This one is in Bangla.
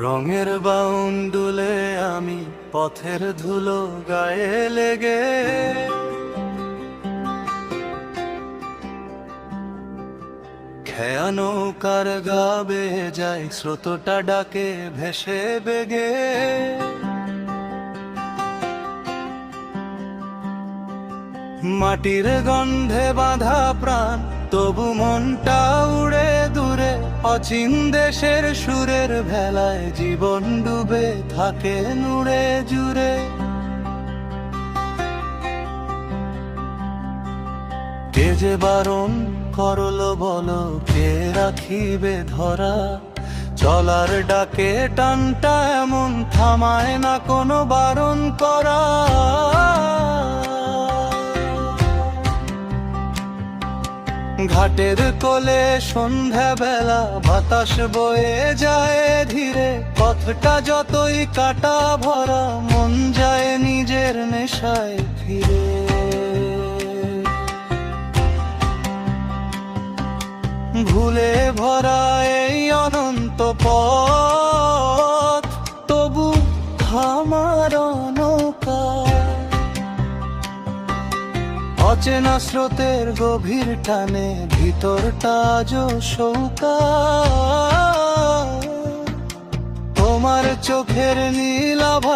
রঙের বাউন্ডুলে আমি পথের ধুলো গায়ে লেগে খেয়া নৌকার গা বেয়ে যায়, স্রোতটা ডাকে ভেসে বেগে। মাটির গন্ধে বাঁধা প্রাণ, তবু মনটা উড়ে দূরে। অচিন দেশের সুরের ভেলায় জীবন ডুবে থাকে নুড়ে জুড়ে। কে যে বারণ করলো বলো, কে রাখিবে ধরা? চলার ডাকে টানটা এমন থামায় না কোনো বারণ করা। ঘাটের কোলে সন্ধ্যা বেলা বাতাস বয়ে যায় ধীরে। পথটা যতই কাটা ভরা, মন যায় নিজের নেশায় ফিরে। ভুলে ভরা এই অনন্ত পথ, তবু আমার নৌকা অচেনা স্রোতের গভীর টানে, ভিতরটা আজও শৌকা। তোমার চোখের নীল আভা